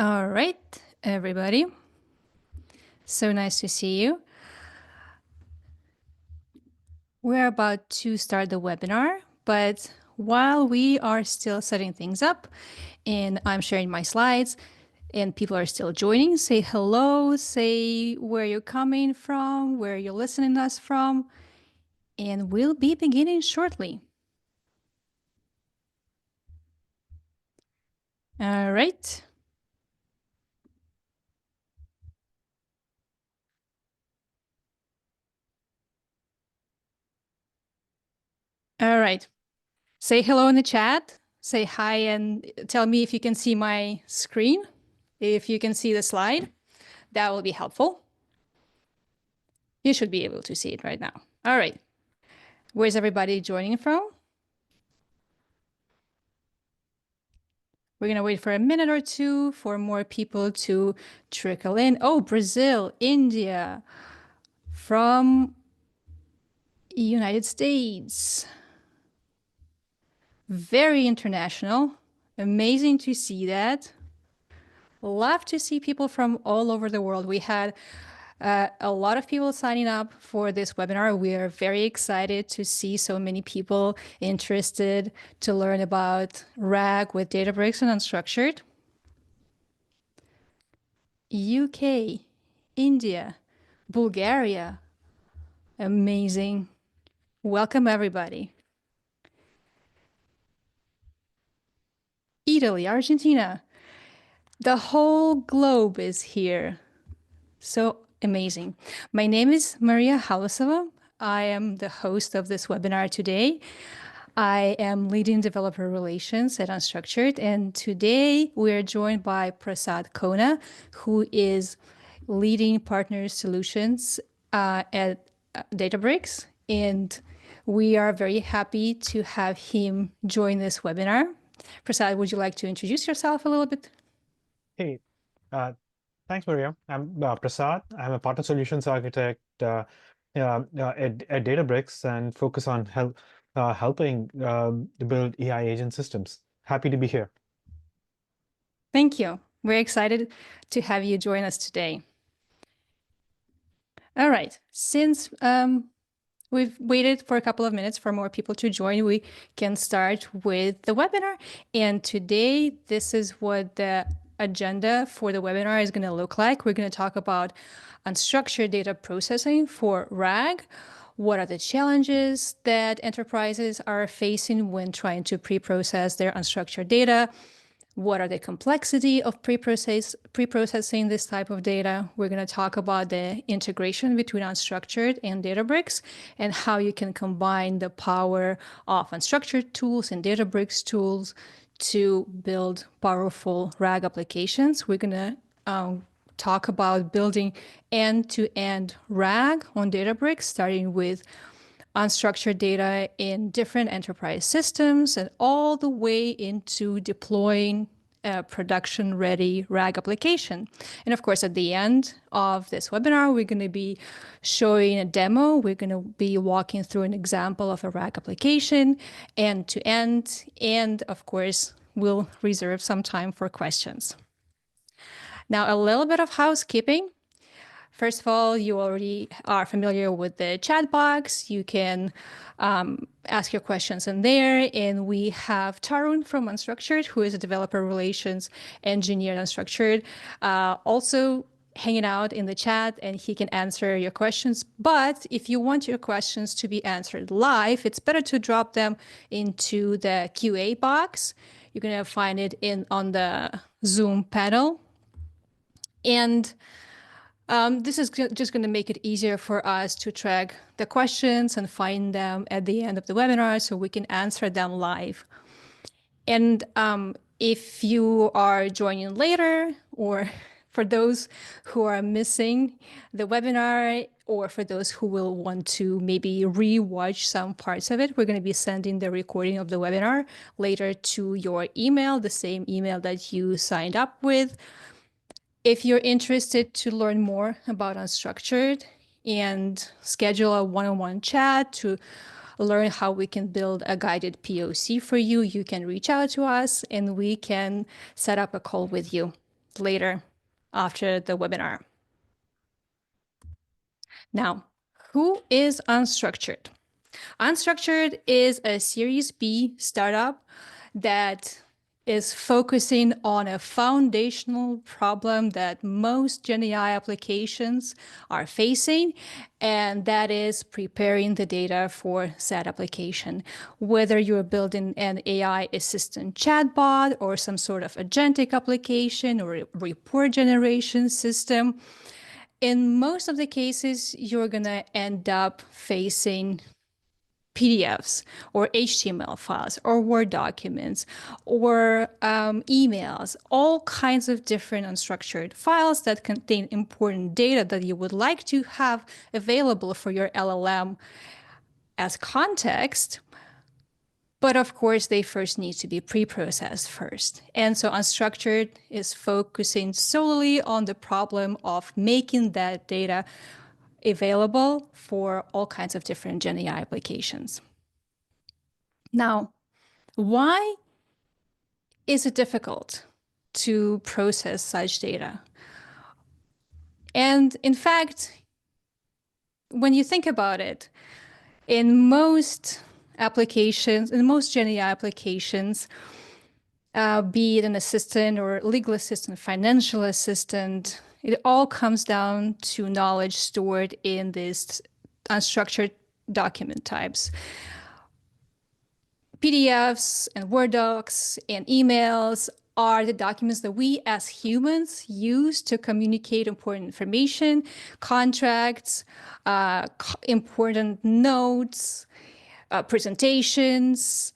All right, everybody. So nice to see you. We're about to start the webinar, but while we are still setting things up and I'm sharing my slides and people are still joining, say hello, say where you're coming from, where you're listening to us from, and we'll be beginning shortly. All right. All right. Say hello in the chat. Say hi and tell me if you can see my screen. If you can see the slide, that will be helpful. You should be able to see it right now. All right. Where's everybody joining from? We're going to wait for a minute or two for more people to trickle in. Oh, Brazil, India, from United States. Very international. Amazing to see that. Love to see people from all over the world. We had a lot of people signing up for this webinar. We are very excited to see so many people interested to learn about RAG with Databricks and Unstructured. UK, India, Bulgaria. Amazing. Welcome, everybody. Italy, Argentina. The whole globe is here. So amazing. My name is Maria Halasova. I am the host of this webinar today. I am leading developer relations at Unstructured, and today we are joined by Prasad Kona, who is leading partner solutions at Databricks, and we are very happy to have him join this webinar. Prasad, would you like to introduce yourself a little bit? Hey, thanks, Maria. I'm Prasad. I'm a partner solutions architect at Databricks and focus on helping to build AI agent systems. Happy to be here. Thank you. We're excited to have you join us today. All right. Since we've waited for a couple of minutes for more people to join, we can start with the webinar. And today, this is what the agenda for the webinar is going to look like. We're going to talk about unstructured data processing for RAG. What are the challenges that enterprises are facing when trying to pre-process their unstructured data? What are the complexity of pre-processing this type of data? We're going to talk about the integration between Unstructured and Databricks and how you can combine the power of Unstructured tools and Databricks tools to build powerful RAG applications. We're going to talk about building end-to-end RAG on Databricks, starting with unstructured data in different enterprise systems and all the way into deploying a production-ready RAG application. And of course, at the end of this webinar, we're going to be showing a demo. We're going to be walking through an example of a RAG application end-to-end. And of course, we'll reserve some time for questions. Now, a little bit of housekeeping. First of all, you already are familiar with the chat box. You can ask your questions in there. And we have Tarun from Unstructured, who is a developer relations engineer at Unstructured, also hanging out in the chat, and he can answer your questions. But if you want your questions to be answered live, it's better to drop them into the QA box. You're going to find it on the Zoom panel. And this is just going to make it easier for us to track the questions and find them at the end of the webinar so we can answer them live. And if you are joining later, or for those who are missing the webinar, or for those who will want to maybe re-watch some parts of it, we're going to be sending the recording of the webinar later to your email, the same email that you signed up with. If you're interested to learn more about Unstructured and schedule a one-on-one chat to learn how we can build a guided POC for you, you can reach out to us and we can set up a call with you. later after the webinar. Now, who is Unstructured? Unstructured is a Series B startup that is focusing on a foundational problem that most GenAI applications are facing, and that is preparing the data for said application. Whether you're building an AI assistant chatbot or some sort of agentic application or a report generation system, in most of the cases, you're going to end up facing PDFs or HTML files or Word documents or emails, all kinds of different unstructured files that contain important data that you would like to have available for your LLM as context. But of course, they first need to be pre-processed first. And so Unstructured is focusing solely on the problem of making that data available for all kinds of different GenAI applications. Now, why is it difficult to process such data? And in fact, when you think about it, in most applications, in most GenAI applications, be it an assistant or legal assistant, financial assistant, it all comes down to knowledge stored in these unstructured document types. PDFs and Word docs and emails are the documents that we as humans use to communicate important information, contracts, important notes, presentations,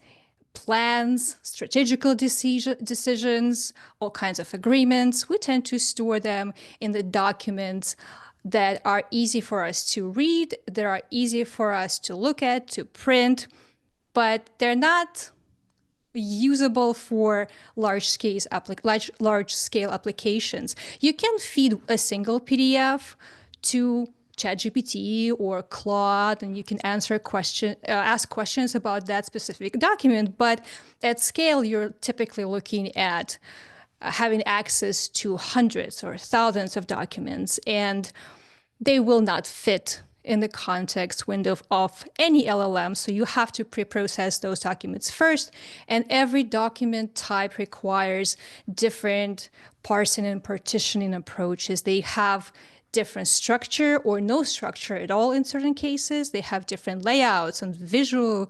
plans, strategical decisions, all kinds of agreements. We tend to store them in the documents that are easy for us to read, that are easy for us to look at, to print, but they're not usable for large-scale applications. You can feed a single PDF to ChatGPT or Claude, and you can ask questions about that specific document. But at scale, you're typically looking at having access to hundreds or thousands of documents, and they will not fit in the context window of any LLM. So you have to pre-process those documents first. And every document type requires different parsing and partitioning approaches. They have different structure or no structure at all in certain cases. They have different layouts and visual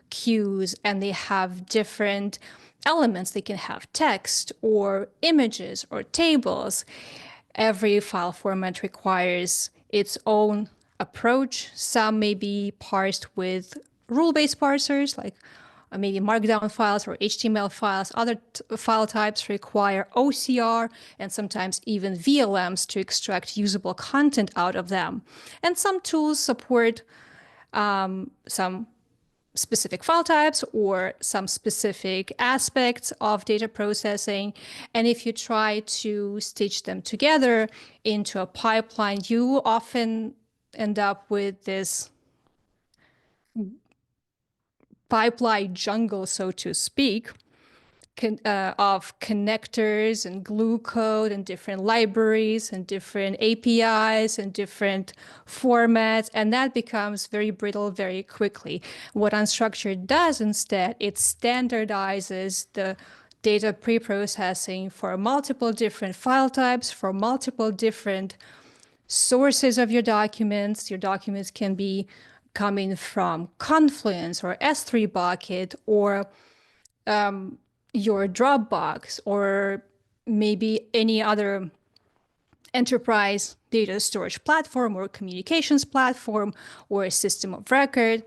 cues, and they have different elements. They can have text or images or tables. Every file format requires its own approach. Some may be parsed with rule-based parsers, like maybe Markdown files or HTML files. Other file types require OCR and sometimes even VLMs to extract usable content out of them. And some tools support some specific file types or some specific aspects of data processing. And if you try to stitch them together into a pipeline, you often end up with this pipeline jungle, so to speak, of connectors and glue code and different libraries and different APIs and different formats. And that becomes very brittle very quickly. What Unstructured does instead, it standardizes the data pre-processing for multiple different file types, for multiple different sources of your documents. Your documents can be coming from Confluence or S3 Bucket or your Dropbox or maybe any other enterprise data storage platform or communications platform or a system of record.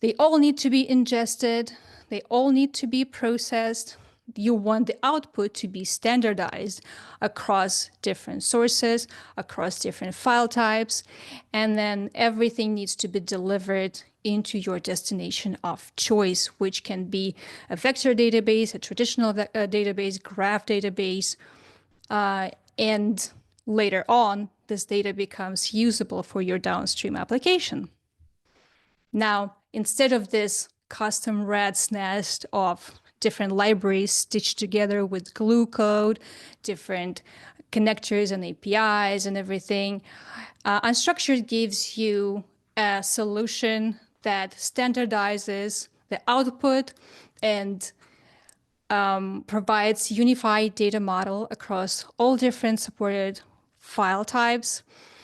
They all need to be ingested. They all need to be processed. You want the output to be standardized across different sources, across different file types, and then everything needs to be delivered into your destination of choice, which can be a vector database, a traditional database, graph database, and later on, this data becomes usable for your downstream application. Now, instead of this custom rat's nest of different libraries stitched together with glue code, different connectors and APIs and everything. Unstructured gives you a solution that standardizes the output and provides unified data model across all different supported file types.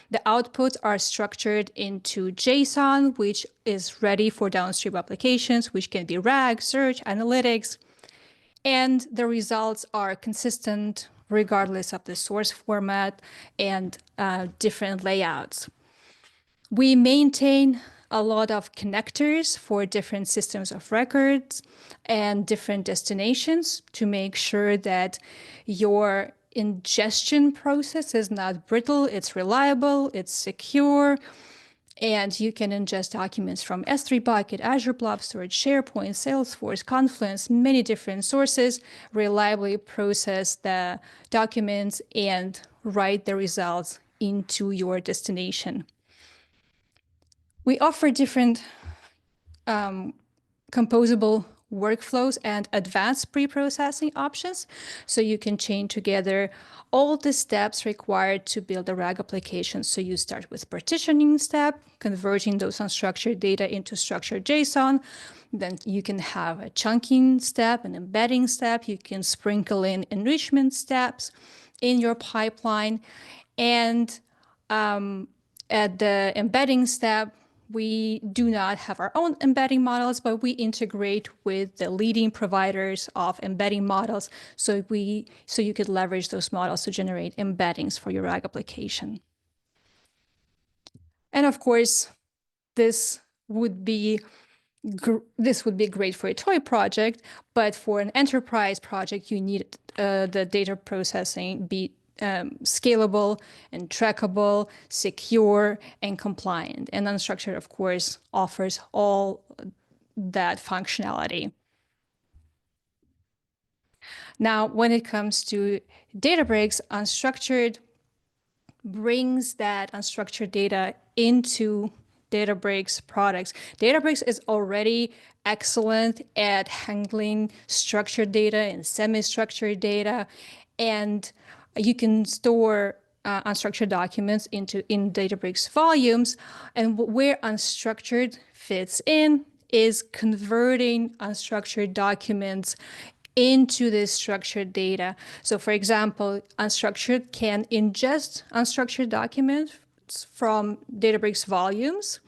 The outputs are structured into JSON, which is ready for downstream applications, which can be RAG, search, analytics. And the results are consistent regardless of the source format and different layouts. We maintain a lot of connectors for different systems of records and different destinations to make sure that your ingestion process is not brittle, it's reliable, it's secure, and you can ingest documents from S3 Bucket, Azure Blob Storage, SharePoint, Salesforce, Confluence, many different sources, reliably process the documents and write the results into your destination. We offer different composable workflows and advanced pre-processing options. So you can chain together all the steps required to build a RAG application. So you start with partitioning step, converting those unstructured data into structured JSON. Then you can have a chunking step, an embedding step. You can sprinkle in enrichment steps in your pipeline. And at the embedding step, we do not have our own embedding models, but we integrate with the leading providers of embedding models. So you could leverage those models to generate embeddings for your RAG application. And of course, this would be great for a toy project, but for an enterprise project, you need the data processing be scalable and trackable, secure, and compliant. And Unstructured, of course, offers all that functionality. Now, when it comes to Databricks, Unstructured brings that unstructured data into Databricks products. Databricks is already excellent at handling structured data and semi-structured data, and you can store unstructured documents in Databricks volumes. And where unstructured fits in is converting unstructured documents into this structured data. So for example, Unstructured can ingest unstructured documents from Databricks volumes,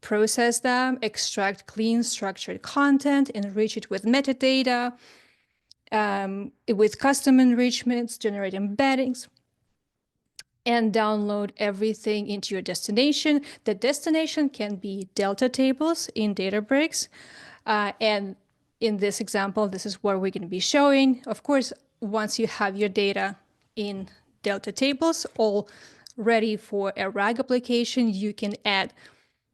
process them, extract clean structured content, enrich it with metadata, with custom enrichments, generate embeddings, and download everything into your destination. The destination can be Delta tables in Databricks, and in this example, this is what we're going to be showing. Of course, once you have your data in Delta tables, all ready for a RAG application, you can add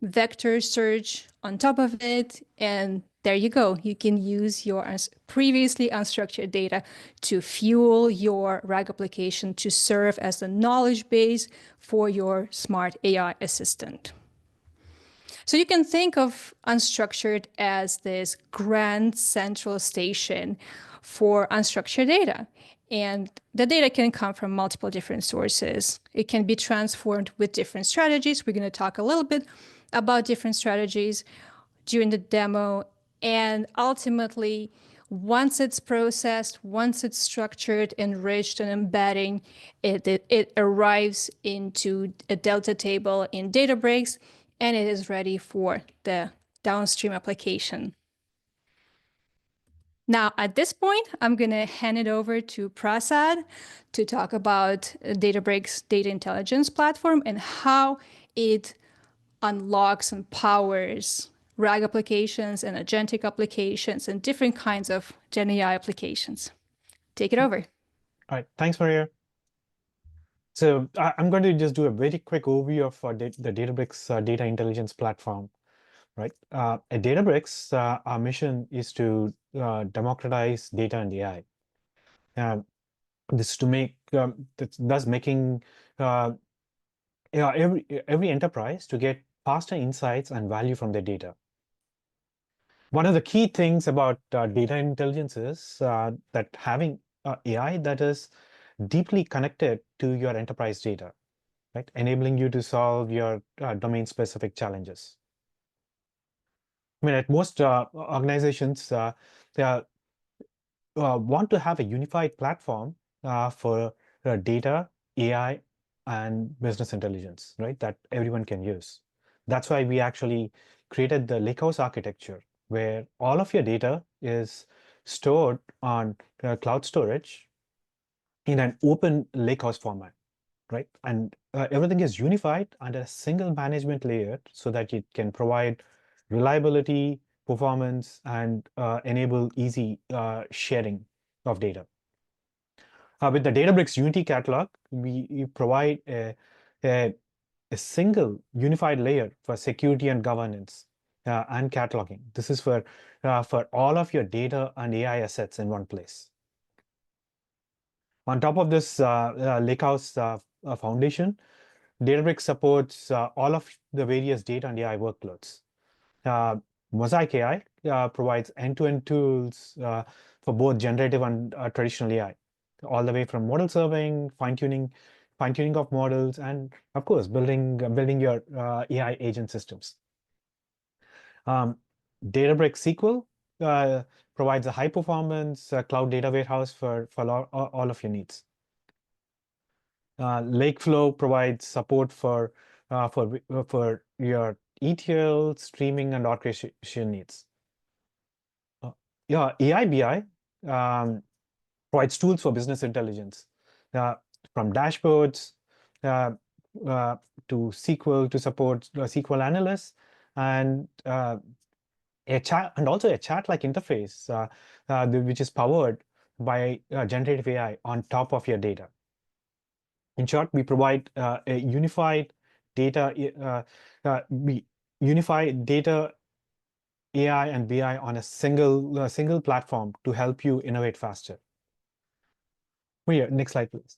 vector search on top of it, and there you go. You can use your previously unstructured data to fuel your RAG application to serve as the knowledge base for your smart AI assistant. So you can think of Unstructured as this grand central station for unstructured data. And the data can come from multiple different sources. It can be transformed with different strategies. We're going to talk a little bit about different strategies during the demo. And ultimately, once it's processed, once it's structured, enriched, and embedding, it arrives into a Delta table in Databricks, and it is ready for the downstream application. Now, at this point, I'm going to hand it over to Prasad to talk about Databricks Data Intelligence Platform and how it unlocks and powers RAG applications and agentic applications and different kinds of Gen AI applications. Take it over. All right, thanks, Maria. So I'm going to just do a very quick overview of the Databricks Data Intelligence Platform. Right, at Databricks, our mission is to democratize data and AI. This is to make, thus making every enterprise to get faster insights and value from their data. One of the key things about data intelligence is that having AI that is deeply connected to your enterprise data, right? Enabling you to solve your domain-specific challenges. I mean, at most organizations, they want to have a unified platform for data, AI, and business intelligence, right? That everyone can use. That's why we actually created the Lakehouse architecture, where all of your data is stored on cloud storage in an open Lakehouse format, right? And everything is unified under a single management layer so that it can provide reliability, performance, and enable easy sharing of data. With the Databricks Unity Catalog, we provide a, a single unified layer for security and governance and cataloging. This is for all of your data and AI assets in one place. On top of this Lakehouse foundation, Databricks supports all of the various data and AI workloads. Mosaic AI provides end-to-end tools for both generative and traditional AI, all the way from model serving, fine-tuning of models, and of course, building your AI agent systems. Databricks SQL provides a high-performance cloud data warehouse for all of your needs. Lakeflow provides support for your ETL, streaming, and orchestration needs. Yeah, AI BI provides tools for business intelligence, from dashboards uh, to SQL to support SQL analysts, and a chat, and also a chat-like interface which is powered by generative AI on top of your data. In short, we provide a unified data, AI, and BI on a single platform to help you innovate faster. Here, next slide, please.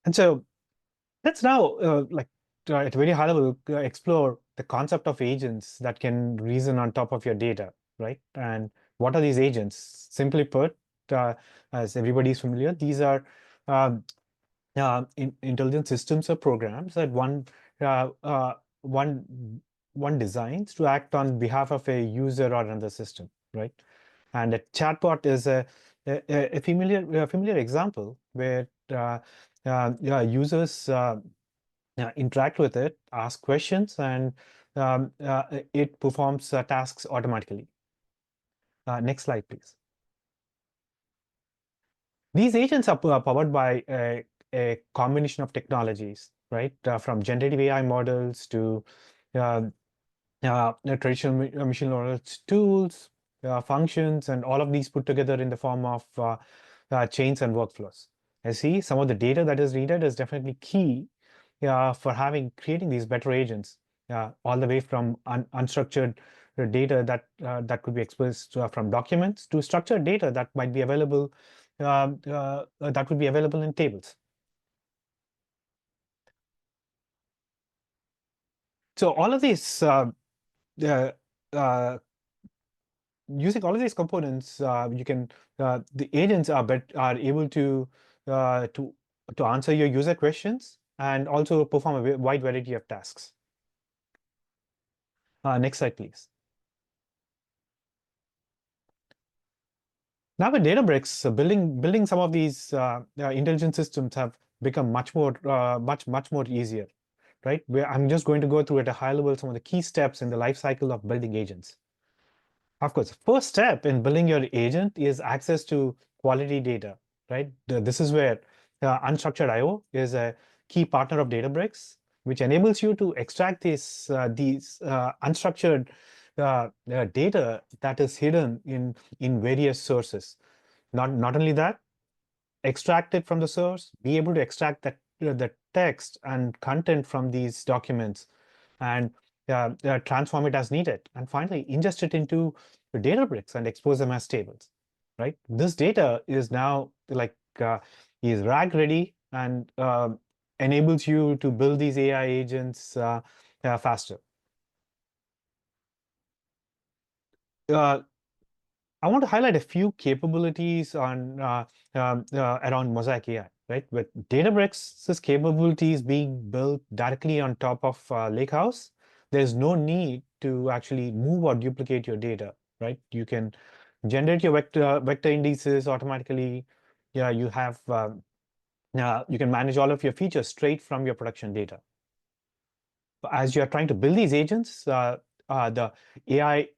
And so let's now, at a very high level, explore the concept of agents that can reason on top of your data, right? And what are these agents? Simply put, as everybody's familiar, these are um, intelligent systems or programs that uh, uh, one designs to act on behalf of a user or another system, right? And a chatbot is a familiar example where users interact with it, ask questions, and it performs tasks automatically. Next slide, please. These agents are powered by a combination of technologies, right? From generative AI models to traditional machine learning tools, functions, and all of these put together in the form of chains and workflows. I see some of the data that is needed is definitely key for creating these better agents, all the way from unstructured data that could be expressed from documents to structured data that might be available that would be available in tables. So all of these using all of these components, you can the agents are able to answer your user questions and also perform a wide variety of tasks. Next slide, please. Now with Databricks, building some of these intelligent systems have become much more easier, right? I'm just going to go through at a high level some of the key steps in the life cycle of building agents. Of course, first step in building your agent is access to quality data, right? This is where Unstructured IO is a key partner of Databricks, which enables you to extract these unstructured data that is hidden in various sources. Not only that, extract it from the source, be able to extract the text and content from these documents, and transform it as needed, and finally ingest it into the Databricks and expose them as tables, right? This data is now is RAG ready and enables you to build these AI agents faster. I want to highlight a few capabilities on around Mosaic AI, right? With Databricks' capabilities being built directly on top of Lakehouse, there's no need to actually move or duplicate your data, right? You can generate your vector indices automatically. Yeah, you can manage all of your features straight from your production data. As you're trying to build these agents, the AI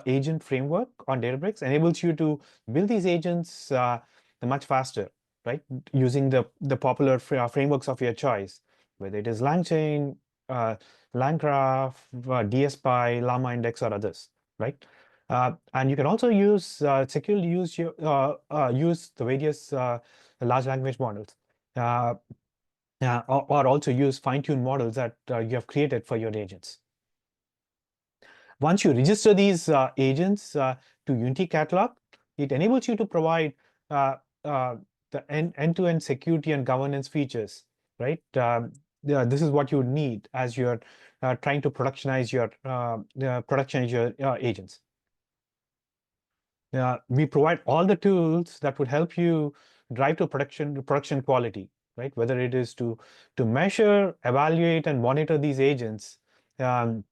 agent framework on Databricks enables you to build these agents much faster, right? Using the popular frameworks of your choice, whether it is LangChain, uh, LangGraph, DSPy, Llama Index, or others, right? And you can also securely use the various large language models. Or also use fine-tuned models that you have created for your agents. Once you register these agents to Unity Catalog, it enables you to provide the end-to-end security and governance features, right? This is what you need as you're trying to productionize your agents. We provide all the tools that would help you drive to production quality, right? Whether it is to measure, evaluate, and monitor these agents, and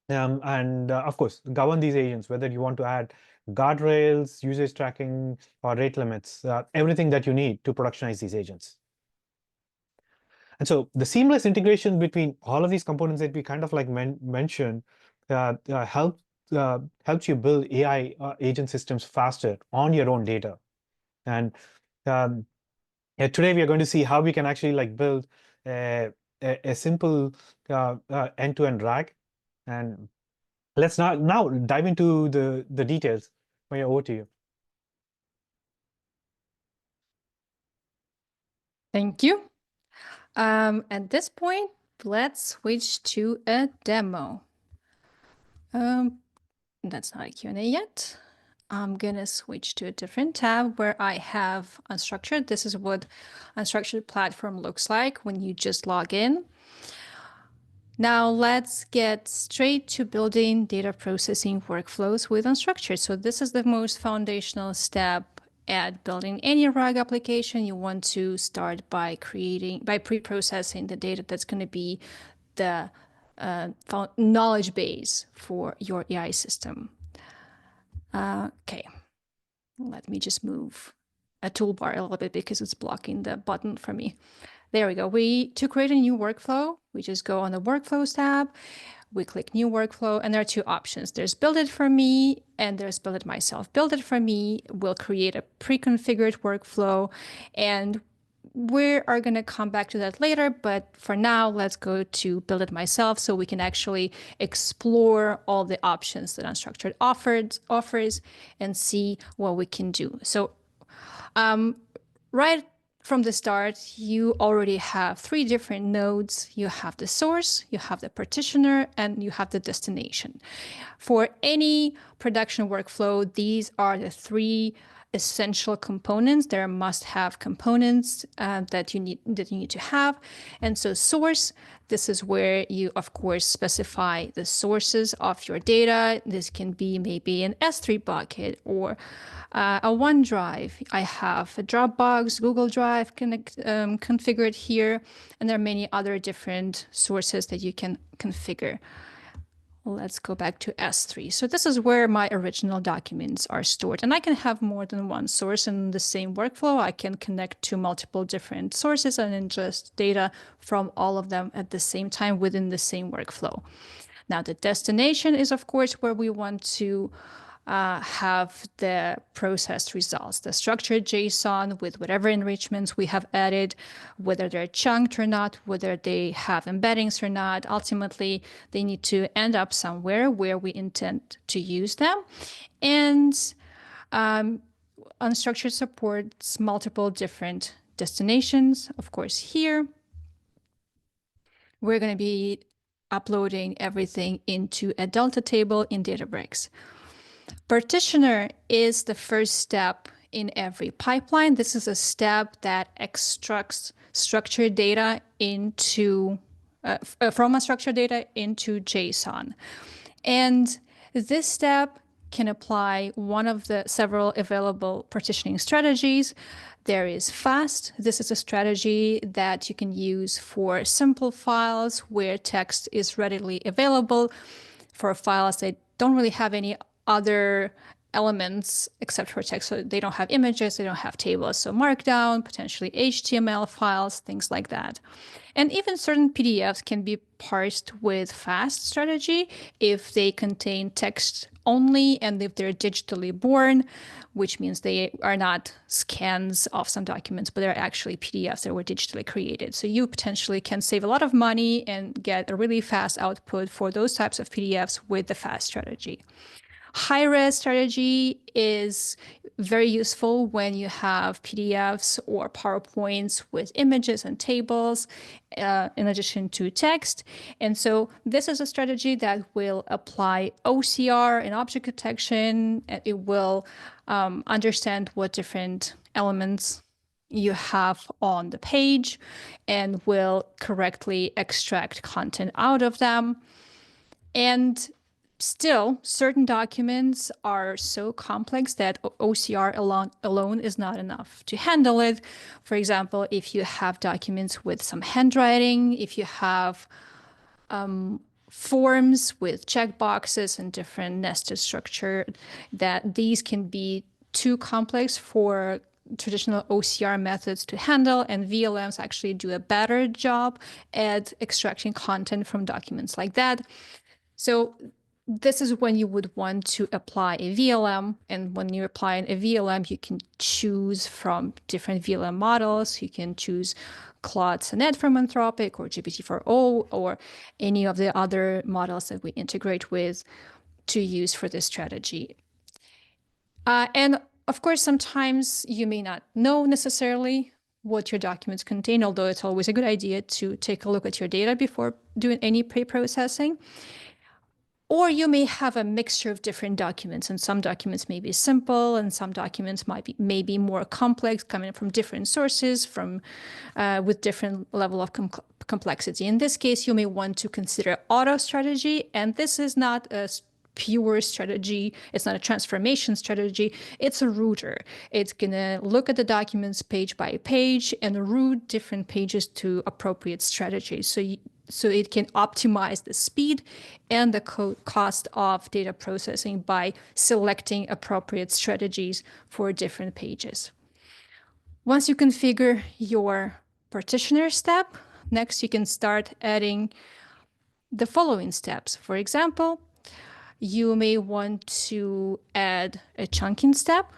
of course, govern these agents, whether you want to add guardrails, usage tracking, or rate limits, everything that you need to productionize these agents. And so the seamless integration between all of these components that we kind of like mentioned helps you build AI agent systems faster on your own data. And today we are going to see how we can actually like build a simple end-to-end RAG. And let's now dive into the details. Maya, over to you. Thank you. At this point, let's switch to a demo. That's not a Q&A yet. I'm gonna switch to a different tab where I have Unstructured. This is what Unstructured platform looks like when you just log in. Now let's get straight to building data processing workflows with Unstructured. So this is the most foundational step at building any RAG application. You want to start by pre-processing the data that's going to be the knowledge base for your AI system. Okay, let me just move a toolbar a little bit because it's blocking the button for me. There we go. To create a new workflow, we just go on the Workflows tab, we click New Workflow, and there are two options. There's Build It For Me, and there's Build It Myself. Build It For Me will create a pre-configured workflow, and we are going to come back to that later, but for now, let's go to Build It Myself so we can actually explore all the options that Unstructured offers and see what we can do. So right from the start, you already have three different nodes. You have the source, you have the partitioner, and you have the destination. For any production workflow, these are the three essential components. They're must-have components that you need to have. And so source, this is where you, of course, specify the sources of your data. This can be maybe an S3 bucket or a OneDrive. I have a Dropbox, Google Drive configured here, and there are many other different sources that you can configure. Let's go back to S3. So this is where my original documents are stored. And I can have more than one source in the same workflow. I can connect to multiple different sources and ingest data from all of them at the same time within the same workflow. Now, the destination is, of course, where we want to have the processed results, the structured JSON with whatever enrichments we have added, whether they're chunked or not, whether they have embeddings or not. Ultimately, they need to end up somewhere where we intend to use them. And Unstructured supports multiple different destinations. Of course, here, we're going to be uploading everything into a Delta table in Databricks. Partitioner is the first step in every pipeline. This is a step that extracts structured data from unstructured data into JSON. And this step can apply one of the several available partitioning strategies. There is FAST. This is a strategy that you can use for simple files where text is readily available, for files that don't really have any other elements except for text. So they don't have images, they don't have tables. So Markdown, potentially HTML files, things like that. And even certain PDFs can be parsed with FAST strategy if they contain text only and if they're digitally born, which means they are not scans of some documents, but they're actually PDFs that were digitally created. So you potentially can save a lot of money and get a really fast output for those types of PDFs with the FAST strategy. High-res strategy is very useful when you have PDFs or PowerPoints with images and tables in addition to text. And so this is a strategy that will apply OCR and object detection. It will understand what different elements you have on the page and will correctly extract content out of them. And still, certain documents are so complex that OCR alone is not enough to handle it. For example, if you have documents with some handwriting, if you have forms with checkboxes and different nested structure, that these can be too complex for traditional OCR methods to handle, and VLMs actually do a better job at extracting content from documents like that. So this is when you would want to apply a VLM. And when you're applying a VLM, you can choose from different VLM models. You can choose Claude Sonnet from Anthropic or GPT-4o or any of the other models that we integrate with to use for this strategy. And of course, sometimes you may not know necessarily what your documents contain, although it's always a good idea to take a look at your data before doing any pre-processing. Or you may have a mixture of different documents, and some documents may be simple, and some documents may be more complex, coming from different sources, with different level of complexity. In this case, you may want to consider auto strategy, and this is not a pure strategy. It's not a transformation strategy. It's a router. It's gonna look at the documents page by page and route different pages to appropriate strategies. So it can optimize the speed and the cost of data processing by selecting appropriate strategies for different pages. Once you configure your partitioner step, next you can start adding the following steps. For example, you may want to add a chunking step,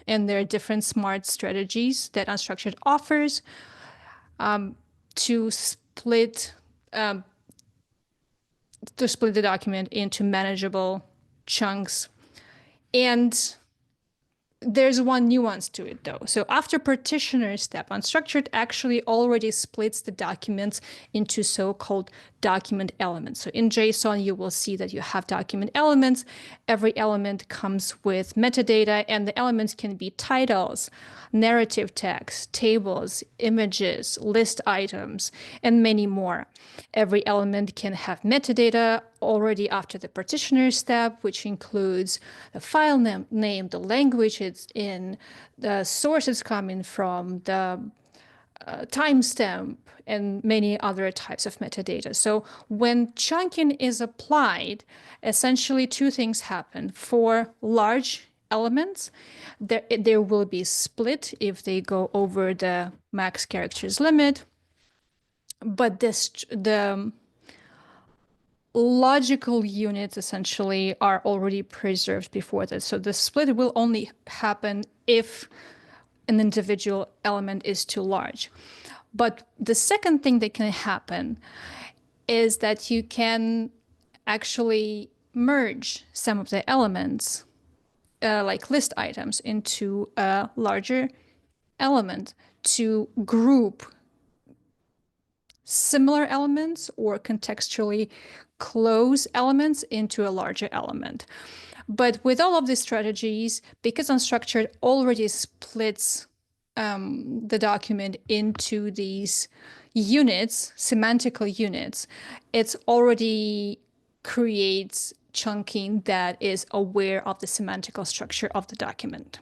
and there are different smart strategies that Unstructured offers to split the document into manageable chunks. And there's one nuance to it, though. So after partitioner step, Unstructured actually already splits the documents into so-called document elements. So in JSON, you will see that you have document elements. Every element comes with metadata, and the elements can be titles, narrative text, tables, images, list items, and many more. Every element can have metadata already after the partitioner step, which includes the file name, the language it's in, the source it's coming from, the timestamp, and many other types of metadata. So when chunking is applied, essentially two things happen. For large elements, there will be split if they go over the max characters limit. But the logical units essentially are already preserved before this. So the split will only happen if an individual element is too large. But the second thing that can happen is that you can actually merge some of the elements, like list items, into a larger element to group similar elements or contextually close elements into a larger element. But with all of these strategies, because Unstructured already splits the document into these units, semantical units, it already creates chunking that is aware of the semantical structure of the document.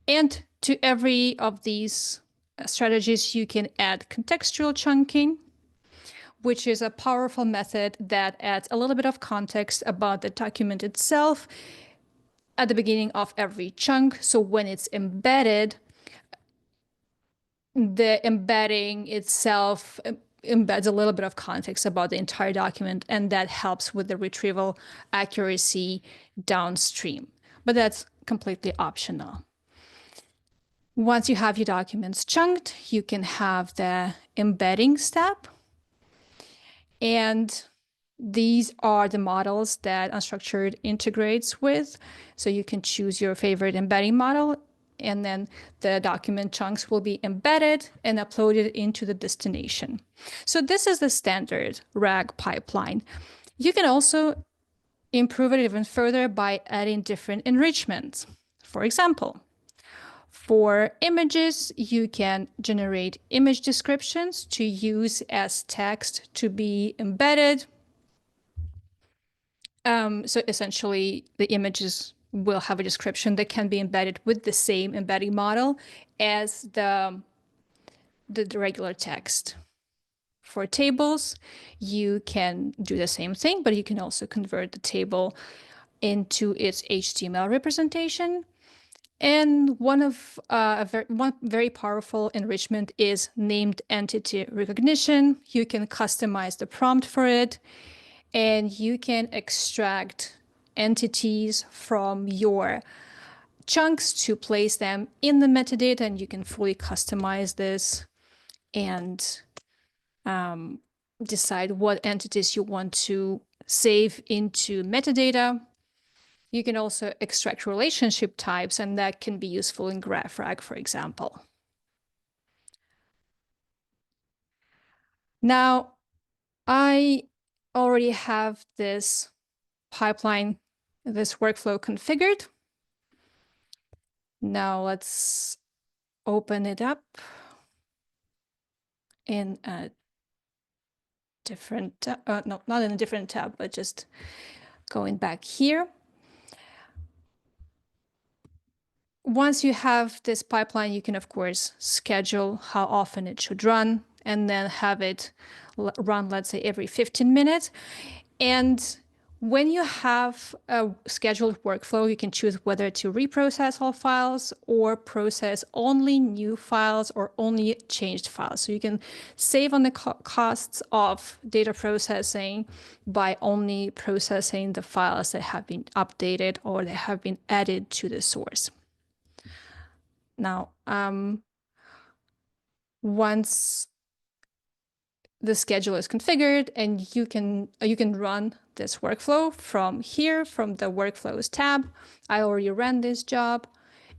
And to every of these strategies, you can add contextual chunking, which is a powerful method that adds a little bit of context about the document itself at the beginning of every chunk. So when it's embedded, the embedding itself embeds a little bit of context about the entire document, and that helps with the retrieval accuracy downstream. But that's completely optional. Once you have your documents chunked, you can have the embedding step. And these are the models that Unstructured integrates with. So you can choose your favorite embedding model, and then the document chunks will be embedded and uploaded into the destination. So this is the standard RAG pipeline. You can also improve it even further by adding different enrichments. For example, for images, you can generate image descriptions to use as text to be embedded. So essentially, the images will have a description that can be embedded with the same embedding model as the regular text. For tables, you can do the same thing, but you can also convert the table into its HTML representation. And one very powerful enrichment is named entity recognition. You can customize the prompt for it, and you can extract entities from your chunks to place them in the metadata, and you can fully customize this and decide what entities you want to save into metadata. You can also extract relationship types, and that can be useful in GraphRag, for example. Now, I already have this pipeline, this workflow configured. Now let's open it up in a different, no, not in a different tab, but just going back here. Once you have this pipeline, you can, of course, schedule how often it should run, and then have it run, let's say, every 15 minutes. And when you have a scheduled workflow, you can choose whether to reprocess all files or process only new files or only changed files. So you can save on the costs of data processing by only processing the files that have been updated or that have been added to the source. Now, once the schedule is configured, and you can run this workflow from here, from the workflows tab. I already ran this job,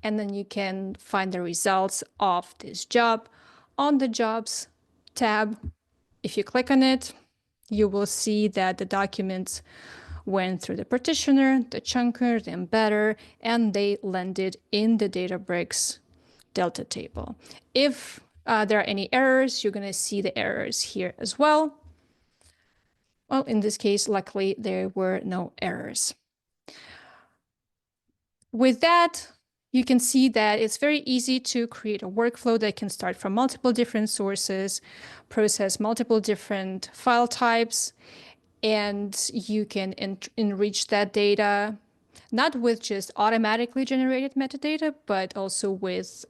and then you can find the results of this job on the jobs tab. If you click on it, you will see that the documents went through the partitioner, the chunker, the embedder, and they landed in the Databricks Delta table. If there are any errors, you're going to see the errors here as well. Well, in this case, luckily, there were no errors. With that, you can see that it's very easy to create a workflow that can start from multiple different sources, process multiple different file types, and you can enrich that data, not with just automatically generated metadata, but also with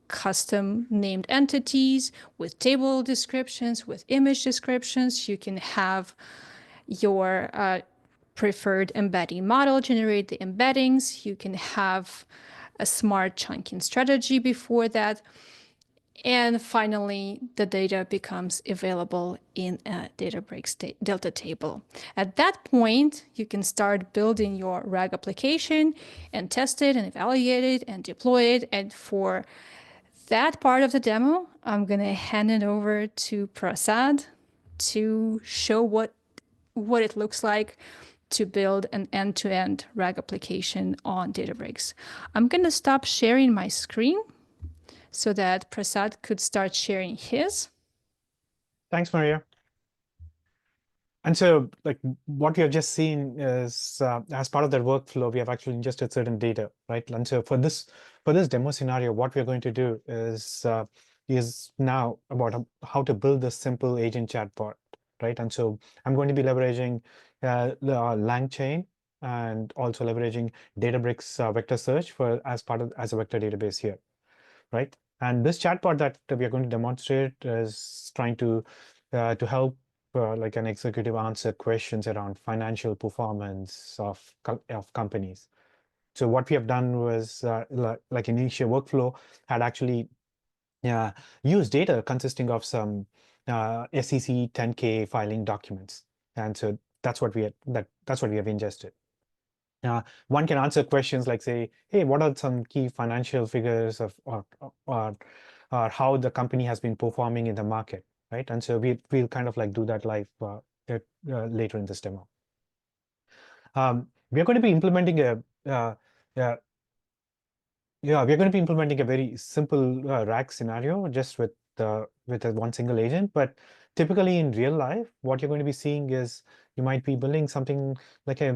custom named entities, with table descriptions, with image descriptions. You can have your preferred embedding model generate the embeddings. You can have a smart chunking strategy before that. And finally, the data becomes available in a Databricks Delta table. At that point, you can start building your RAG application and test it and evaluate it and deploy it. And for that part of the demo, I'm going to hand it over to Prasad to show what it looks like to build an end-to-end RAG application on Databricks. I'm going to stop sharing my screen so that Prasad could start sharing his. Thanks, Maria. And so, like what we have just seen is, as part of that workflow, we have actually ingested certain data, right? And so for this demo scenario, what we're going to do is now about how to build this simple agent chatbot, right? And so I'm going to be leveraging the LangChain and also leveraging Databricks vector search for as a vector database here, right? And this chatbot that we are going to demonstrate is trying to help like an executive answer questions around financial performance of companies. So what we have done was like initial workflow had actually used data consisting of some SEC 10K filing documents, and so that's what that's what we have ingested. One can answer questions like, say, hey, what are some key financial figures of or how the company has been performing in the market, right? And so we'll kind of like do that live later in this demo. We are going to be implementing uh, uh, we're going to be implementing a very simple rack scenario just with a one single agent. But typically in real life, what you're going to be seeing is you might be building something like a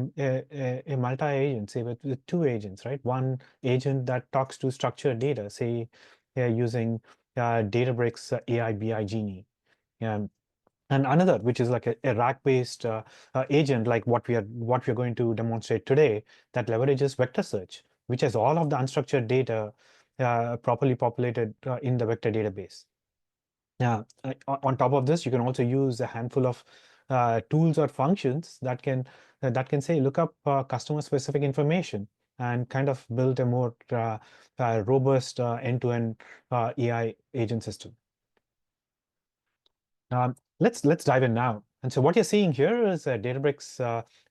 multi-agent, say with two agents, right? One agent that talks to structured data, say using Databricks AI BI Genie. And another, which is like a rack-based agent, like what we're going to demonstrate today, that leverages vector search, which has all of the unstructured data properly populated in the vector database. Now, on top of this, you can also use a handful of tools or functions that can say look up customer-specific information and kind of build a more robust end-to-end AI agent system. Let's dive in now. And so what you're seeing here is a Databricks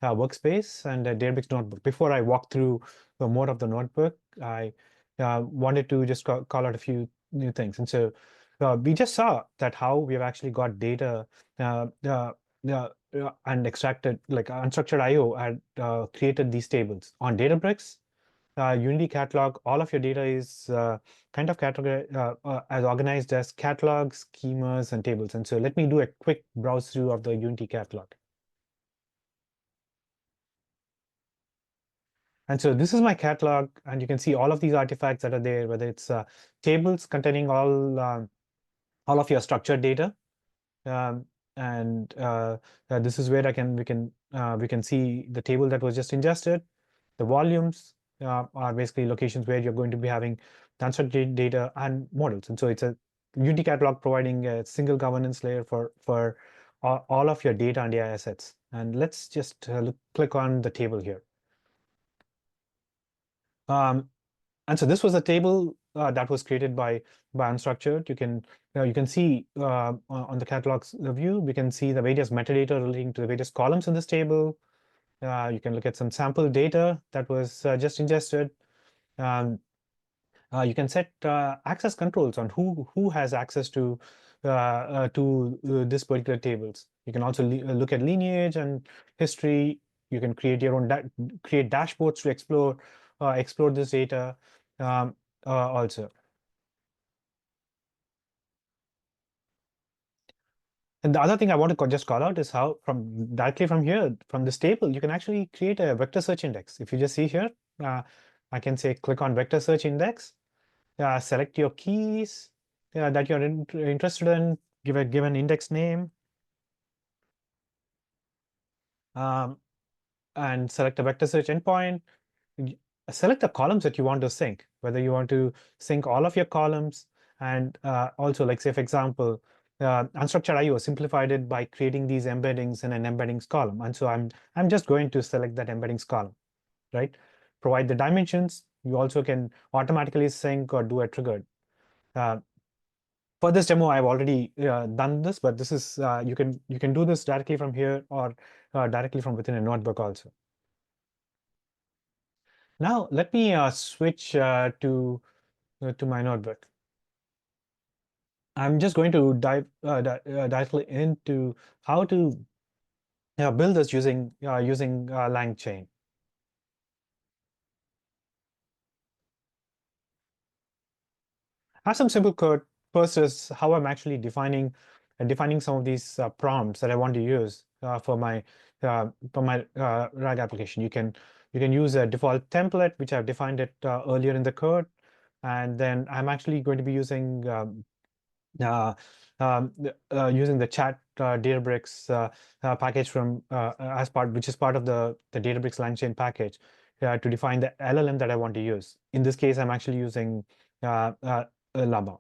workspace and a Databricks notebook. Before I walk through more of the notebook, I wanted to just call out a few new things. And so we just saw that how we have actually got data and extracted, like unstructured IO had created these tables. On Databricks, Unity catalog, all of your data is kind of categorized as organized as catalogs, schemas, and tables. And so let me do a quick browse through of the Unity catalog. And so this is my catalog, and you can see all of these artifacts that are there, whether it's tables containing all of your structured data, um, and this is where we can see the table that was just ingested. The volumes are basically locations where you're going to be having unstructured data and models. And so it's a Unity catalog providing a single governance layer for all of your data and AI assets. And let's just click on the table here. And so this was a table that was created by Unstructured. You can see on the catalog's view, we can see the various metadata relating to the various columns in this table. You can look at some sample data that was just ingested. Um, you can set access controls on who has access to this particular tables. You can also look at lineage and history. You can create your own create dashboards to explore this data also. And the other thing I want to just call out is how directly from here, from this table, you can actually create a vector search index. If you just see here, I can say click on vector search index, select your keys that you're interested in, give an index name, um, and select a vector search endpoint. Select the columns that you want to sync, whether you want to sync all of your columns, and also, like, say, for example, unstructured IO simplified it by creating these embeddings in an embeddings column. And so I'm just going to select that embeddings column, right? Provide the dimensions. You also can automatically sync or do a triggered. For this demo, I've already done this, but this is you can do this directly from here or directly from within a notebook also. Now let me switch to my notebook. I'm just going to dive directly into how to build this using LangChain. I have some simple code. First is how I'm actually defining defining some of these prompts that I want to use for my RAG application. You can use a default template, which I've defined it earlier in the code, and then I'm actually going to be using using the chat Databricks package from which is part of the Databricks LangChain package to define the LLM that I want to use. In this case, I'm actually using Llama.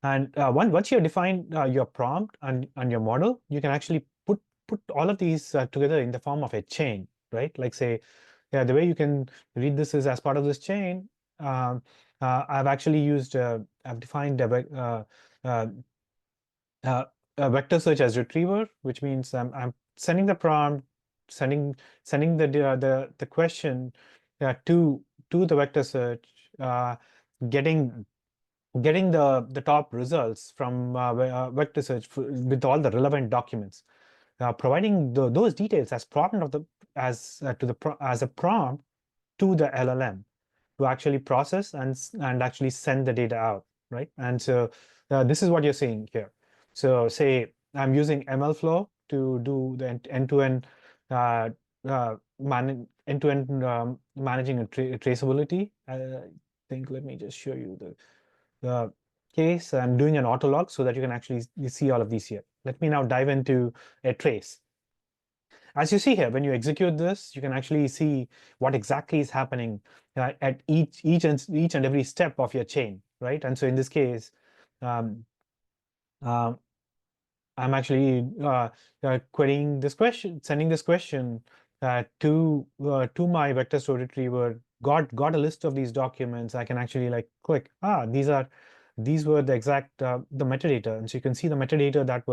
And once you define your prompt and your model, you can actually put all of these together in the form of a chain, right? Like say, yeah, the way you can read this is as part of this chain. I've actually used, I've defined uh, a vector search as retriever, which means I'm sending the prompt, sending the question to the vector search, getting the top results from vector search with all the relevant documents, providing those details as prompt of the as a prompt to the LLM to actually process and actually send the data out, right? And so this is what you're seeing here. So say I'm using MLflow to do the end-to-end managing a traceability. I think let me just show you the case. I'm doing an auto log so that you can actually see all of these here. Let me now dive into a trace. As you see here, when you execute this, you can actually see what exactly is happening at each and every step of your chain, right? And so in this case, um, uh, I'm actually querying this question, sending this question to my vector store retriever. Got a list of these documents. I can actually like click. These were the exact the metadata, and so you can see the metadata that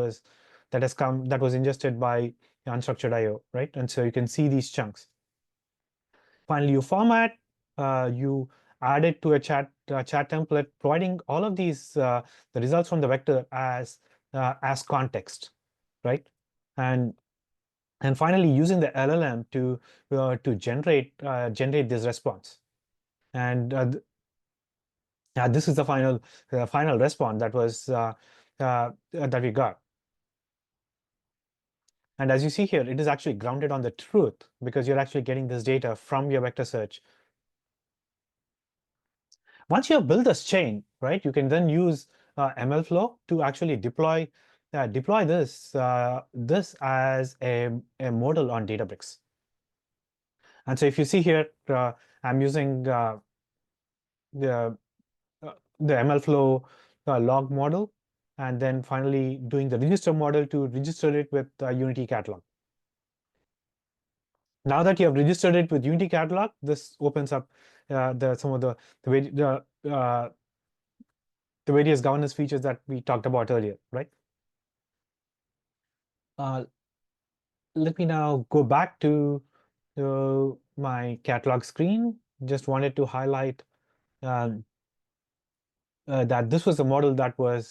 was ingested by unstructured IO, right? And so you can see these chunks. Finally, you format, you add it to a chat template, providing all of these the results from the vector as context, right? And finally, using the LLM to generate this response. And this is the final response that was that we got. And as you see here, it is actually grounded on the truth because you're actually getting this data from your vector search. Once you have built this chain, right, you can then use MLflow to actually deploy this as a model on Databricks. And so if you see here, I'm using the MLflow log model, and then finally doing the register model to register it with Unity catalog. Now that you have registered it with Unity catalog, this opens up some of the various governance features that we talked about earlier, right? Let me now go back to my catalog screen. Just wanted to highlight that this was a model that we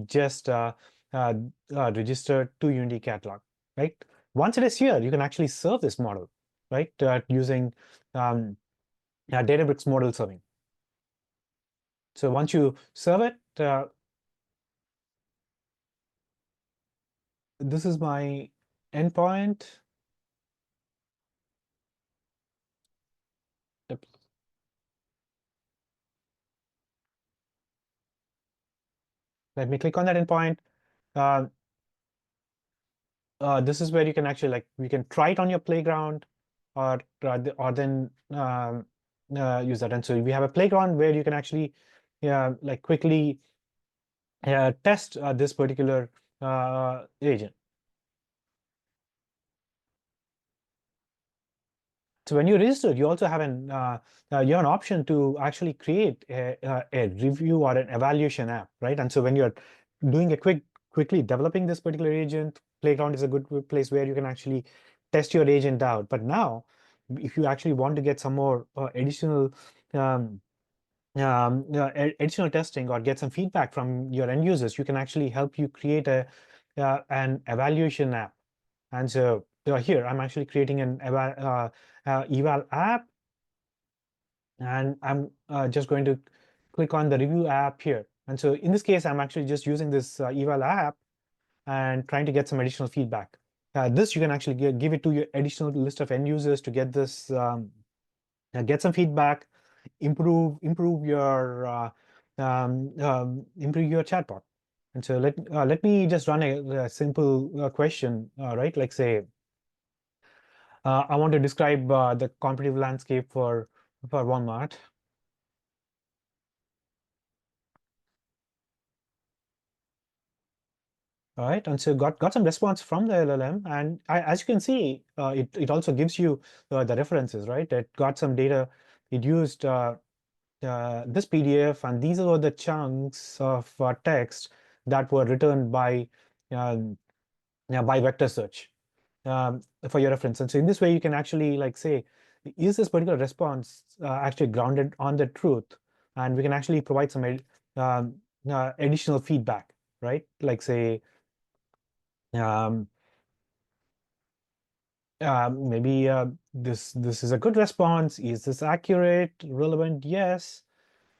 just registered to Unity catalog, right? Once it is here, you can actually serve this model, right? Using Databricks model serving. So once you serve it, this is my endpoint. Let me click on that endpoint. This is where you can actually you can try it on your playground, or then use that. And so we have a playground where you can actually quickly test this particular agent. So when you register, you also have an option to actually create a review or an evaluation app, right? And so when you're doing a quickly developing this particular agent, Playground is a good place where you can actually test your agent out. But now, if you actually want to get some more additional additional testing or get some feedback from your end users, you can actually help you create an evaluation app. And so here I'm actually creating an eval app, and I'm just going to click on the review app here. And so in this case, I'm actually just using this eval app and trying to get some additional feedback. This you can actually give it to your additional list of end users to get this, get some feedback, improve your improve your chatbot. And so let me just run a simple question, right? Like say, I want to describe the competitive landscape for Walmart. All right, and so got some response from the LLM, and as you can see, it also gives you the references, right? It got some data. It used this PDF, and these are the chunks of text that were written um, by vector search for your reference. And so in this way, you can actually like say, is this particular response actually grounded on the truth? And we can actually provide some additional feedback, right? Like say, um, maybe this is a good response. Is this accurate, relevant? Yes.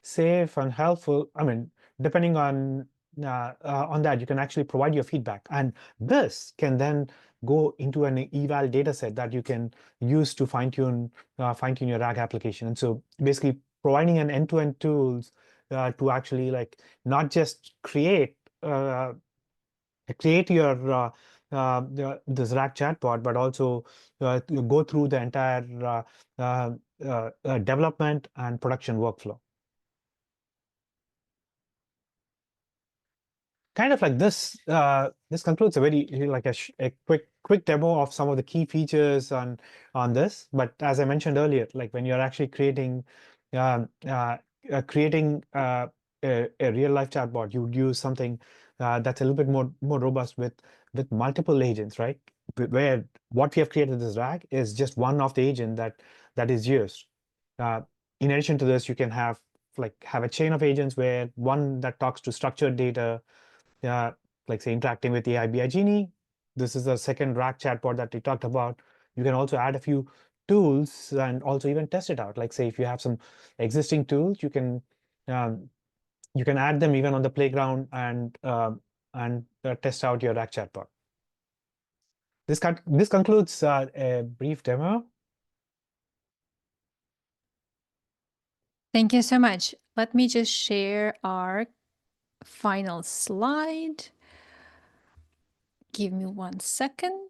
Safe and helpful. I mean, depending on that, you can actually provide your feedback, and this can then go into an eval data set that you can use to fine tune your RAG application. And so basically providing an end-to-end tools to actually like not just create your this RAG chatbot, but also go through the entire development and production workflow. Kind of like this, this concludes a very like a quick demo of some of the key features on this. But as I mentioned earlier, like when you're actually um, uh, creating a real life chatbot, you would use something that's a little bit more robust with multiple agents, right? Where what we have created this RAG is just one of the agent that is used. Uh, in addition to this, you can have a chain of agents where one that talks to structured data, like say interacting with the AI Genie. This is the second RAG chatbot that we talked about. You can also add a few tools and also even test it out. Like say if you have some existing tools, um, you can add them even on the playground and test out your RAG chatbot. This concludes a brief demo. Thank you so much. Let me just share our final slide. Give me 1 second.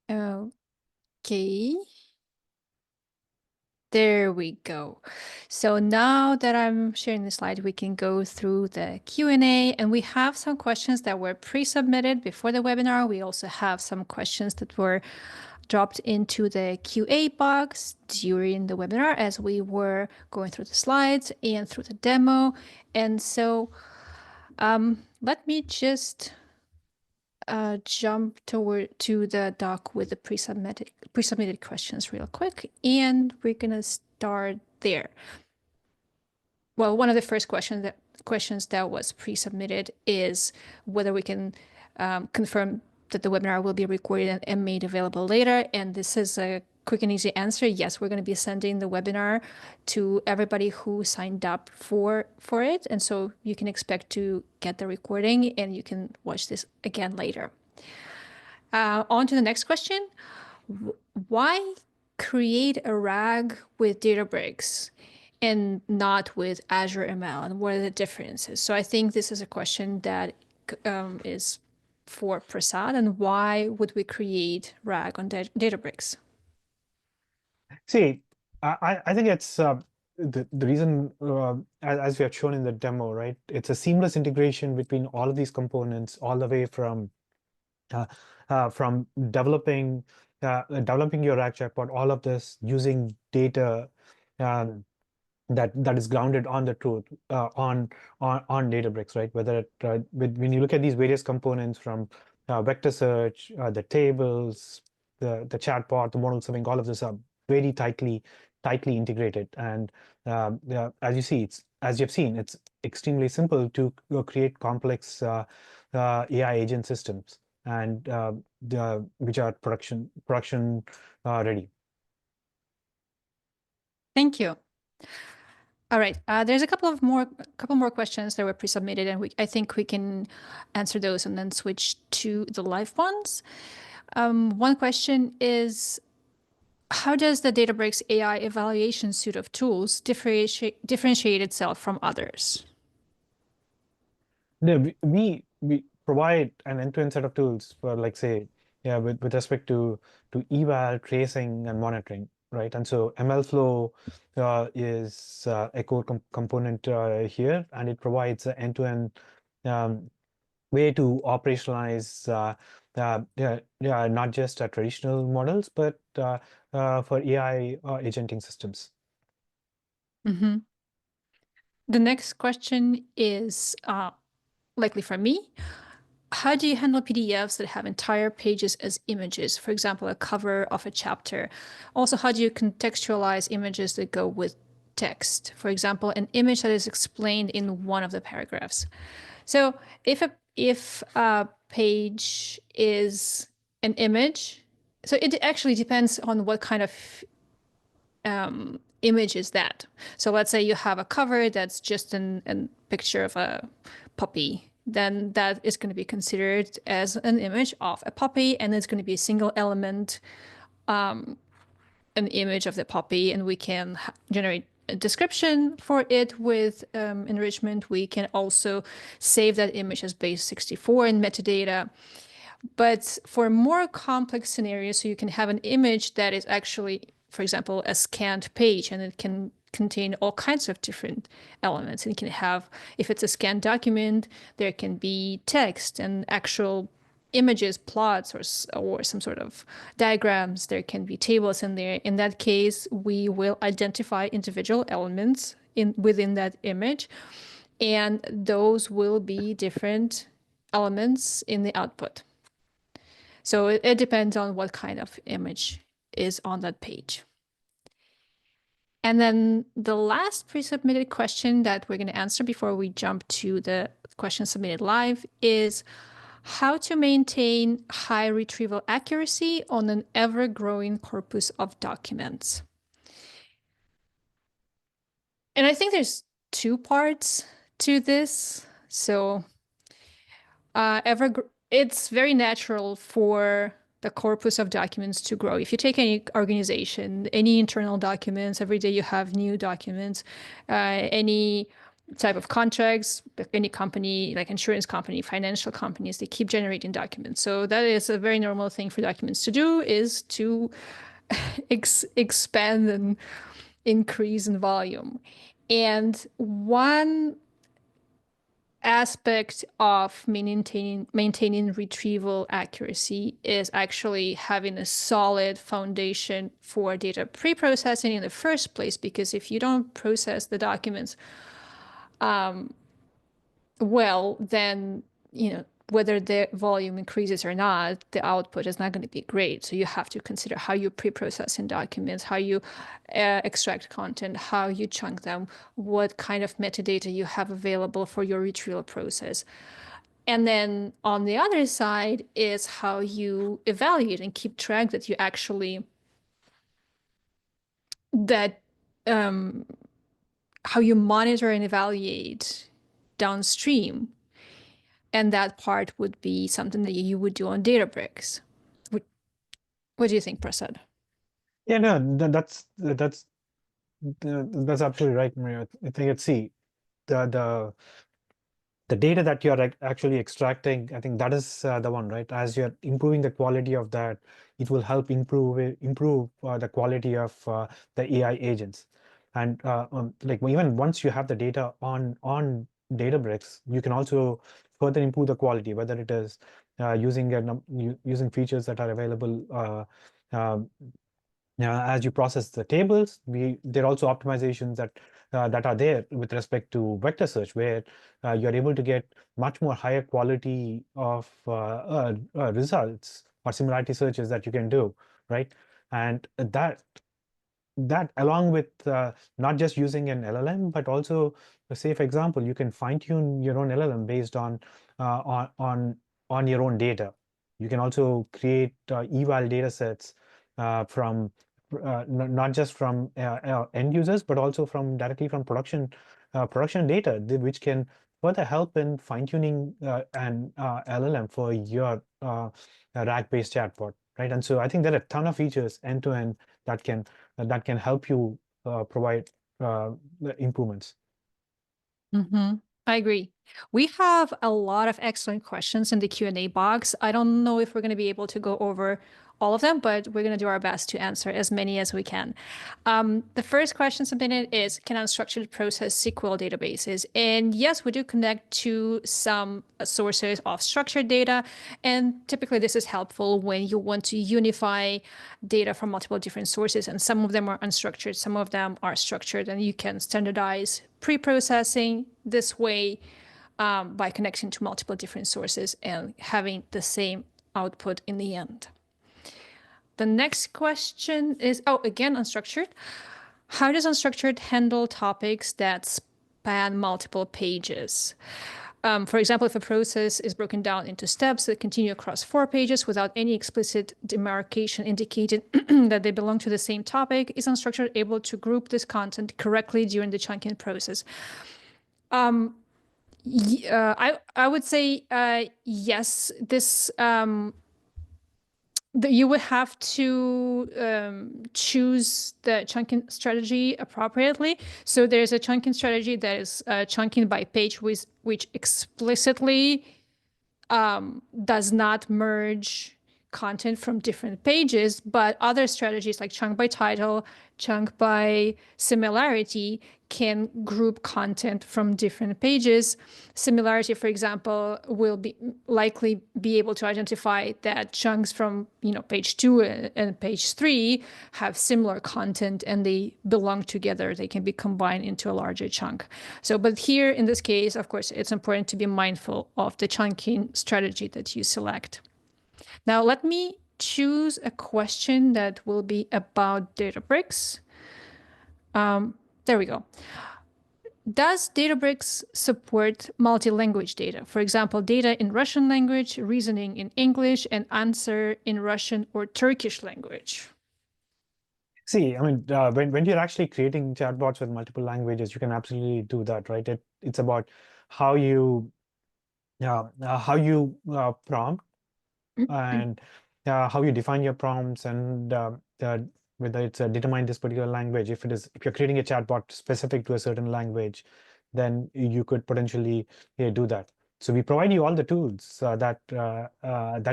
Okay. There we go. So now that I'm sharing the slide, we can go through the Q&A, and we have some questions that were pre-submitted before the webinar. We also have some questions that were dropped into the QA box during the webinar as we were going through the slides and through the demo. And so let me just jump to the doc with the pre-submitted questions real quick, and we're gonna start there. Well, one of the first questions that was pre-submitted is whether we can confirm that the webinar will be recorded and made available later. And this is a quick and easy answer. Yes, we're going to be sending the webinar to everybody who signed up for it. And so you can expect to get the recording and you can watch this again later. On to the next question. Why create a RAG with Databricks and not with Azure ML, and what are the differences? So I think this is a question that is for Prasad, and why would we create RAG on Databricks? See, I think it's the reason, as we have shown in the demo, right? It's a seamless integration between all of these components, all the way from developing your RAG chatbot, all of this using data um, that is grounded on the truth on Databricks, right? When you look at these various components from vector search, the tables, the chatbot, the model serving, all of this are very tightly integrated. And as you've seen, it's extremely simple to create complex AI agent systems and which are production ready. Thank you. All right. There's a couple more questions that were pre-submitted, and I think we can answer those and then switch to the live ones. One question is, how does the Databricks AI evaluation suite of tools differentiate itself from others? No, we provide an end-to-end set of tools for, like, say, yeah, with respect to eval, tracing, and monitoring, right? And so MLflow is a core component here, and it provides an end-to-end way to operationalize not just traditional models, but for AI agenting systems. Mm-hmm. The next question is likely for me. How do you handle PDFs that have entire pages as images? For example, a cover of a chapter. Also, how do you contextualize images that go with text? For example, an image that is explained in one of the paragraphs. So if a page is an image, so it actually depends on what kind of image is that. So let's say you have a cover that's just a picture of a puppy. Then that is going to be considered as an image of a puppy, and it's going to be a single element, an image of the puppy, and we can generate a description for it with enrichment. We can also save that image as base 64 in metadata. But for more complex scenarios, so you can have an image that is actually, for example, a scanned page, and it can contain all kinds of different elements. And it can have, if it's a scanned document, there can be text and actual images, plots, or some sort of diagrams. There can be tables in there. In that case, we will identify individual elements within that image, and those will be different elements in the output. So it depends on what kind of image is on that page. And then the last pre-submitted question that we're going to answer before we jump to the question submitted live is how to maintain high retrieval accuracy on an ever-growing corpus of documents. And I think there's two parts to this. So it's very natural for the corpus of documents to grow. If you take any organization, any internal documents, every day you have new documents, any type of contracts, any company, like insurance company, financial companies, they keep generating documents. So that is a very normal thing for documents to do, is to expand and increase in volume. And one aspect of maintaining retrieval accuracy is actually having a solid foundation for data pre-processing in the first place, because if you don't process the documents well, then whether the volume increases or not, the output is not going to be great. So you have to consider how you pre-process in documents, how you extract content, how you chunk them, what kind of metadata you have available for your retrieval process. And then on the other side is how you evaluate and keep track that you actually, how you monitor and evaluate downstream. And that part would be something that you would do on Databricks. What do you think, Prasad? Yeah, no, that's absolutely right, Maria. I think it's the the data that you're actually extracting, I think that is the one, right? As you're improving the quality of that, it will help improve the quality of the AI agents. And like, even once you have the data on Databricks, you can also further improve the quality, whether it is using features that are available as you process the tables. There are also optimizations that are there with respect to vector search, where you're able to get much more higher quality of results or similarity searches that you can do, right? And that along with not just using an LLM, but also, say, for example, you can fine tune your own LLM based on your own data. You can also create eval data sets from not just from end users, but also directly from production data, which can further help in fine-tuning an LLM for your RAG-based chatbot, right? And so I think there are a ton of features end-to-end that can help you provide improvements. I agree. We have a lot of excellent questions in the Q&A box. I don't know if we're going to be able to go over all of them, but we're going to do our best to answer as many as we can. The first question submitted is, can unstructured process SQL databases? And yes, we do connect to some sources of structured data. And typically this is helpful when you want to unify data from multiple different sources. And some of them are unstructured, some of them are structured, and you can standardize pre-processing this way by connecting to multiple different sources and having the same output in the end. The next question is, again, unstructured. How does unstructured handle topics that span multiple pages? For example, if a process is broken down into steps that continue across 4 pages without any explicit demarcation indicating that they belong to the same topic, is unstructured able to group this content correctly during the chunking process? I would say yes. This you would have to choose the chunking strategy appropriately. So there's a chunking strategy that is chunking by page, which explicitly does not merge content from different pages, but other strategies like chunk by title, chunk by similarity can group content from different pages. Similarity, for example, will likely be able to identify that chunks from page 2 and page 3 have similar content and they belong together. They can be combined into a larger chunk. So, but here in this case, of course, it's important to be mindful of the chunking strategy that you select. Now, let me choose a question that will be about Databricks. There we go. Does Databricks support multi-language data? For example, data in Russian language, reasoning in English, and answer in Russian or Turkish language? See, I mean, when you're actually creating chatbots with multiple languages, you can absolutely do that, right? It's about how you prompt and how you define your prompts and whether it's determine this particular language. If you're creating a chatbot specific to a certain language, then you could potentially do that. So we provide you all the tools that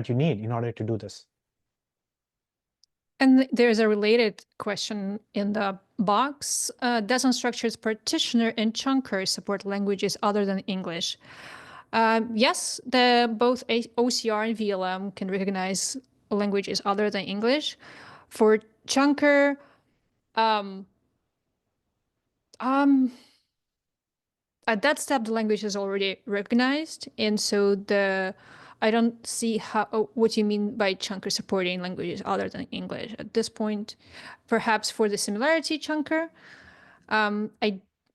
you need in order to do this. And there's a related question in the box. Does Unstructured's partitioner and chunker support languages other than English? Yes, both OCR and VLM can recognize languages other than English. For chunker, at that step, the language is already recognized, and so I don't see what you mean by chunker supporting languages other than English at this point. Perhaps for the similarity chunker,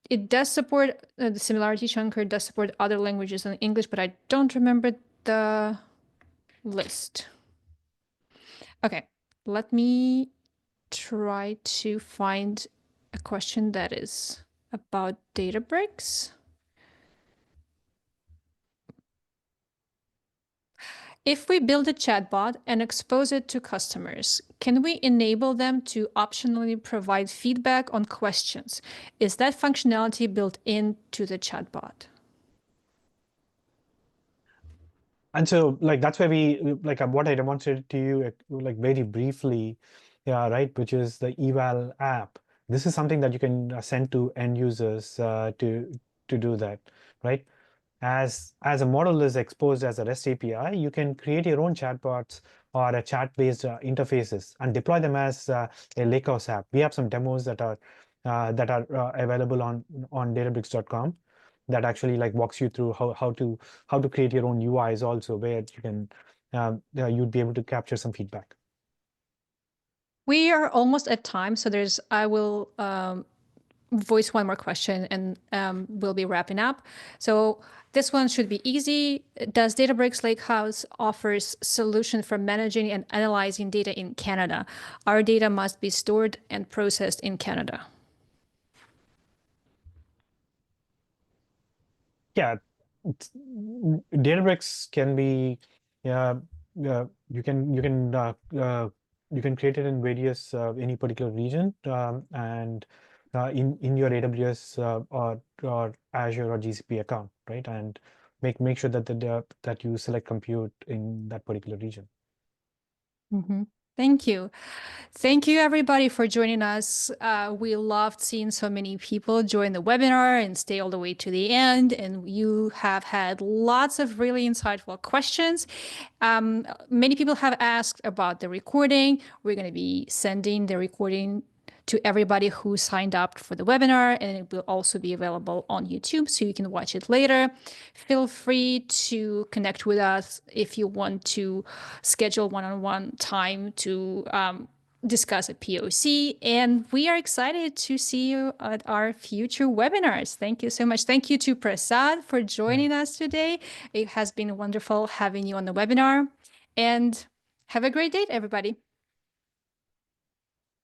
it does support the similarity chunker does support other languages than English, but I don't remember the list. Okay, let me try to find a question that is about Databricks. If we build a chatbot and expose it to customers, can we enable them to optionally provide feedback on questions? Is that functionality built into the chatbot? And so, like, that's where what I demonstrated to you, like, very briefly, right, which is the eval app. This is something that you can send to end users to do that, right? As a model is exposed as a REST API, you can create your own chatbots or a chat-based interfaces and deploy them as a Lakehouse app. We have some demos that are available on Databricks.com that actually walks you through how to create your own UIs also, where you can you'd be able to capture some feedback. We are almost at time, so I will voice one more question and we'll be wrapping up. So this one should be easy. Does Databricks Lakehouse offers solution for managing and analyzing data in Canada? Our data must be stored and processed in Canada. Yeah, Databricks can be, yeah, you can create it in various any particular region, and in your AWS or Azure or GCP account, right? And make sure that that you select compute in that particular region. Thank you. Thank you, everybody, for joining us. We loved seeing so many people join the webinar and stay all the way to the end. And you have had lots of really insightful questions. Many people have asked about the recording. We're going to be sending the recording to everybody who signed up for the webinar, and it will also be available on YouTube, so you can watch it later. Feel free to connect with us if you want to schedule one-on-one time to discuss a POC, and we are excited to see you at our future webinars. Thank you so much. Thank you to Prasad for joining us today. It has been wonderful having you on the webinar, and have a great day, everybody.